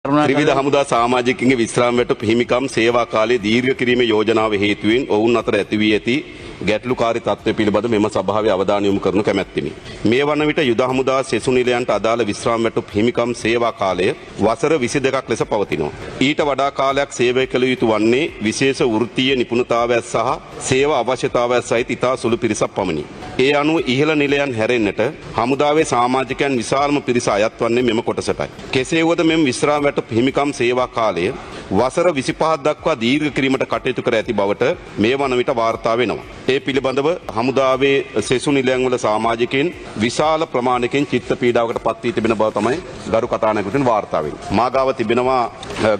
ත්‍රිවිධ හමුදා සමාජිකයින්ගේ විශ්‍රාම වැටුප් හිමිකම් සේවා කාලයේ දීර්ඝ කිරීමේ යෝජනාව හේතුවෙන් ඔවුන් අතර ඇති වී ඇති ගැටලුකාරී තත්ත්වය පිළිබඳ මෙම සභාවේ අවධානය යොමු කරනු කැමැත්තෙමි. මේ වන විට යුද හමුදා සෙසු නිලයන්ට අදාළ විශ්‍රාම වැටුප් හිමිකම් සේවා කාලය වසර 22ක් ලෙස පවතිනවා. ඊට වඩා කාලයක් සේවය කළ යුතු වන්නේ විශේෂ වෘත්තීය නිපුණතාවයක් සහ සේවා අවශ්‍යතාවයක් සහිත ඉතා සුළු පිරිසක් පමණි. ඒ අනුව ඉහළ නිලයන් හැරෙන්නට හමුදාවේ සමාජිකයන් විශාලම පිරිස අයත් වන්නේ මෙම කොටසටයි. කෙසේ වුවද මෙම විශ්‍රාම වැටුප් හිමිකම් සේවා කාලය වසර 25ක් දක්වා දීර්ඝ කිරීමට කටයුතු කර ඇති බවට මේ වන විට වාර්තා වෙනවා. ඒ පිළිබඳව හමුදාවේ සෙසු නිලයන් වල සමාජිකයින් විශාල ප්‍රමාණයකින් චිත්ත පීඩාවකට පත් වී තිබෙන බව තමයි ගරු කතානායකතුමන් වාර්තා වෙන්නේ. මාගාව තිබෙනවා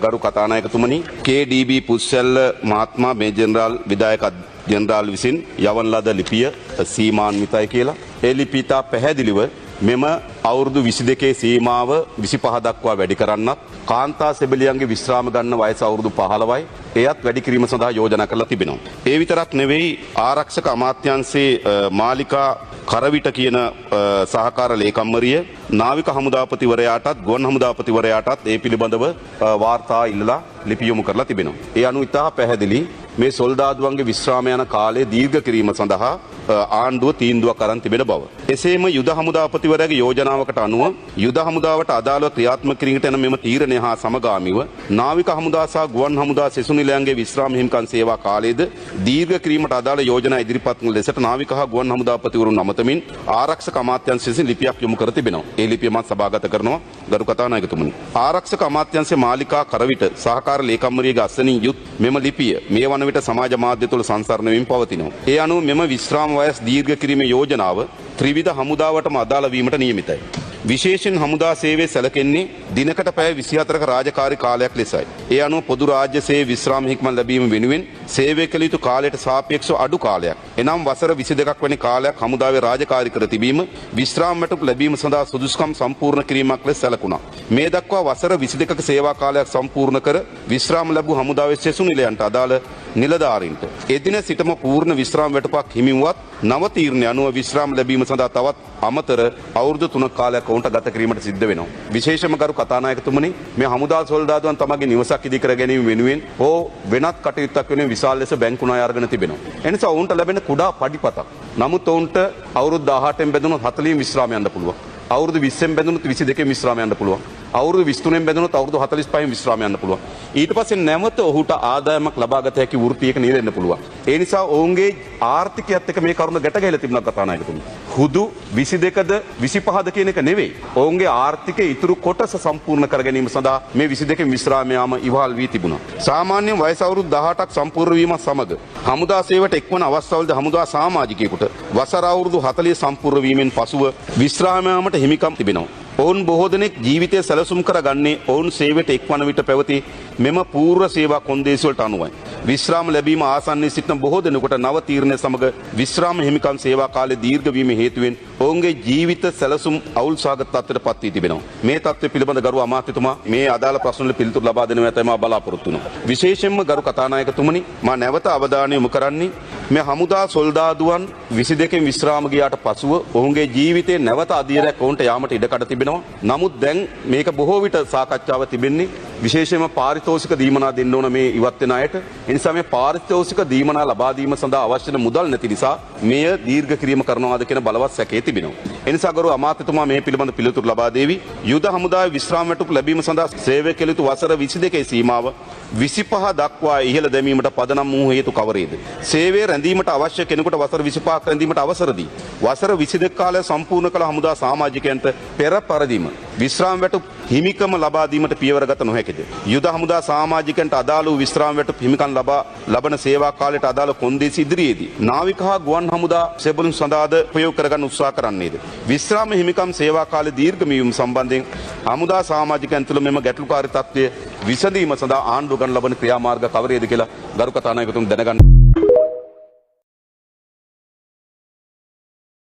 ගරු කතානායකතුමනි KDB පුස්සැල්ල මහත්මයා මේ ජෙනරාල් විධායක ජෙනරාල් විසින් යවන ලද ලිපිය සීමාන්විතයි කියලා. ඒ ලිපිය තා පැහැදිලිව මෙම අවුරුදු 22 සීමාව 25 දක්වා වැඩි කරන්නත් කාන්තා සෙබලියන්ගේ විශ්‍රාම ගන්න වයස අවුරුදු 15යි එයත් වැඩි කිරීම සඳහා යෝජනා කරලා තිබෙනවා. ඒ විතරක් නෙවෙයි ආරක්ෂක අමාත්‍යාංශයේ මාලිකා කරවිට කියන සහකාර ලේකම්වරිය නාවික හමුදාපතිවරයාටත් ගුවන් හමුදාපතිවරයාටත් ඒ පිළිබඳව වාර්තා ඉල්ලලා ලිපි යොමු කරලා තිබෙනවා. ඒ අනුව ඉතා පැහැදිලි මේ සොල්දාදුවන්ගේ විශ්‍රාම යන කාලය දීර්ඝ කිරීම සඳහා ආණ්ඩුව තීන්දුවක් අරන් තිබෙන බව. එසේම යුද හමුදාපතිවරයාගේ යෝජනාවකට අනුව යුද හමුදාවට අදාළව ක්‍රියාත්මක කිරීමට යන මෙම තීරණය හා සමගාමීව නාවික හමුදා සහ ගුවන් හමුදා සෙසු නිලයන්ගේ විශ්‍රාම හිමිකම් සේවා කාලයේද දීර්ඝ කිරීමට අදාළ යෝජනා ඉදිරිපත් කරන ලෙසට නාවික හා ගුවන් හමුදාපතිවරුන් නමතමින් ආරක්ෂක අමාත්‍යාංශ විසින් ලිපියක් යොමු කර තිබෙනවා. ඒ ලිපිය මම සභාගත කරනවා ගරු කතානායකතුමනි. ආරක්ෂක අමාත්‍යාංශයේ මාලිකා කරවිට සහකාර ලේකම්වරියගේ අසනින් යුත් මෙම ලිපිය මේ වන විට සමාජ මාධ්‍ය තුළ සංසරණ වෙමින් පවතිනවා. ඒ අනුව මෙම විශ්‍රාම වයස් දීර්ඝ කිරීමේ යෝජනාව ත්‍රිවිධ හමුදාවටම අදාළ වීමට නියමිතයි. විශේෂයෙන් හමුදා සේවය සැලකෙන්නේ දිනකට පැය 24ක රාජකාරී කාලයක් ලෙසයි. ඒ අනුව පොදු රාජ්‍ය සේවය විශ්‍රාම හික්මන් ලැබීම වෙනුවෙන් සේවය කළ යුතු කාලයට සාපේක්ෂව අඩු කාලයක්. එනම් වසර 22ක් වැනි කාලයක් හමුදාවේ රාජකාරී කර තිබීම විශ්‍රාම වැටුප් ලැබීම සඳහා සුදුසුකම් සම්පූර්ණ කිරීමක් ලෙස සැලකුණා. මේ දක්වා වසර 22ක සේවා කාලයක් සම්පූර්ණ කර විශ්‍රාම ලැබූ හමුදාවේ සෙසු නිලයන්ට අදාළ නිලධාරීන්ට එදින සිටම පූර්ණ විශ්‍රාම වැටුපක් හිමිවුවත් නව තීරණය අනුව විශ්‍රාම ලැබීම සඳහා තවත් අමතර අවුරුදු 3ක කාලයක් ඔවුන්ට ගත කිරීමට සිද්ධ වෙනවා. විශේෂම ගරු කතානායකතුමනි මේ හමුදා සොල්දාදුවන් තමගේ නිවසක් ඉදි කර ගැනීම වෙනුවෙන් හෝ වෙනත් කටයුත්තක් වෙනුවෙන් විශාල ලෙස බැංකු ණය අරගෙන තිබෙනවා. එනිසා ඔවුන්ට ලැබෙන කුඩා පඩිපතක්. නමුත් ඔවුන්ට අවුරුදු 18න් බැඳුනොත් 40න් විශ්‍රාම යන්න පුළුවන්. අවුරුදු 20න් බැඳුනොත් 22න් විශ්‍රාම යන්න පුළුවන්. අවුරුදු 23න් බැඳුනොත් අවුරුදු 45න් විශ්‍රාම යන්න පුළුවන්. ඊට පස්සේ නැවත ඔහුට ආදායමක් ලබා ගත හැකි වෘත්තියක නිරෙන්න පුළුවන්. ඒ නිසා ඔවුන්ගේ ආර්ථිකයත් එක්ක මේ කරුණ ගැට ගැහිලා තිබුණා කතානායකතුමනි. හුදු 22ද 25ද කියන එක නෙවෙයි. ඔවුන්ගේ ආර්ථිකයේ ඉතුරු කොටස සම්පූර්ණ කර ගැනීම සඳහා මේ 22කින් විශ්‍රාම යාම ඉවහල් වී තිබුණා. සාමාන්‍යයෙන් වයස අවුරුදු 18ක් සම්පූර්ණ වීමත් සමග හමුදා සේවයට එක්වන අවස්ථාවලදී හමුදා සමාජිකයෙකුට වසර අවුරුදු 40 සම්පූර්ණ වීමෙන් පසුව විශ්‍රාම යාමට හිමිකම් තිබෙනවා. ඔවුන් බොහෝ දෙනෙක් ජීවිතය සැලසුම් කරගන්නේ ඔවුන් සේවයට එක්වන විට පැවති මෙම පූර්ව සේවා කොන්දේසි වලට අනුවයි. විශ්‍රාම ලැබීම ආසන්නයේ සිටින බොහෝ දෙනෙකුට නව තීරණය සමග විශ්‍රාම හිමිකම් සේවා කාලය දීර්ඝ වීම හේතුවෙන් ඔවුන්ගේ ජීවිත සැලසුම් අවුල් සහගත තත්ත්වයට පත් වී තිබෙනවා. මේ තත්ත්වය පිළිබඳ ගරු අමාත්‍යතුමා මේ අදාළ ප්‍රශ්න වල පිළිතුරු ලබා දෙනවා තමයි මා බලාපොරොත්තු වෙනවා. විශේෂයෙන්ම ගරු කතානායකතුමනි මා නැවත අවධානය යොමු කරන්නේ මේ හමුදා සොල්දාදුවන් 22කින් විශ්‍රාම ගියාට පසුව ඔවුන්ගේ ජීවිතේ නැවත අධීරයක් ඔවුන්ට යාමට ඉඩකඩ තිබෙනවා. නමුත් දැන් මේක බොහෝ විට සාකච්ඡාව තිබෙන්නේ විශේෂයෙන්ම පාරිතෝෂික දීමනා දෙන්න ඕන මේ ඉවත් වෙන අයට. ඒ නිසා මේ පාරිතෝෂික දීමනා ලබා දීම සඳහා අවශ්‍ය මුදල් නැති නිසා මෙය දීර්ඝ කිරීම කරනවාද කියන බලවත් සැකේ තිබෙනවා. ඒ නිසා ගරු අමාත්‍යතුමා මේ පිළිබඳ පිළිතුරු ලබා දෙවි. යුද හමුදාවේ විශ්‍රාම වැටුප් ලැබීම සඳහා සේවය කළ යුතු වසර 22 සීමාව 25 දක්වා ඉහළ දැමීමට පදනම් වූ හේතු කවරේද? සේවය රැඳීමට අවශ්‍ය කෙනෙකුට වසර 25ක් රැඳීමට අවසර දී වසර 22 කාලය සම්පූර්ණ කළ හමුදා සමාජිකයන්ට පෙර පරිදිම විශ්‍රාම වැටුප් හිමිකම ලබා දීමට පියවර ගත නොහැකිද? යුද හමුදා සමාජිකයන්ට අදාළ වූ විශ්‍රාම වැටුප් හිමිකම් ලබන සේවා කාලයට අදාළ කොන්දේසි ඉදිරියේදී නාවික හා ගුවන් හමුදා සෙබළුන් සඳහාද ප්‍රයෝග කරගන්න උත්සාහ කරන්නේද? විශ්‍රාම හිමිකම් සේවා කාලේ දීර්ඝ වීම සම්බන්ධයෙන් හමුදා සමාජිකයන් තුළ මෙම ගැටලුකාරී තත්ත්වය විසඳීම සඳහා ආණ්ඩුව ගන්න ලබන ක්‍රියාමාර්ග කවරේද කියලා ගරු කතානායකතුමන් දැනගන්න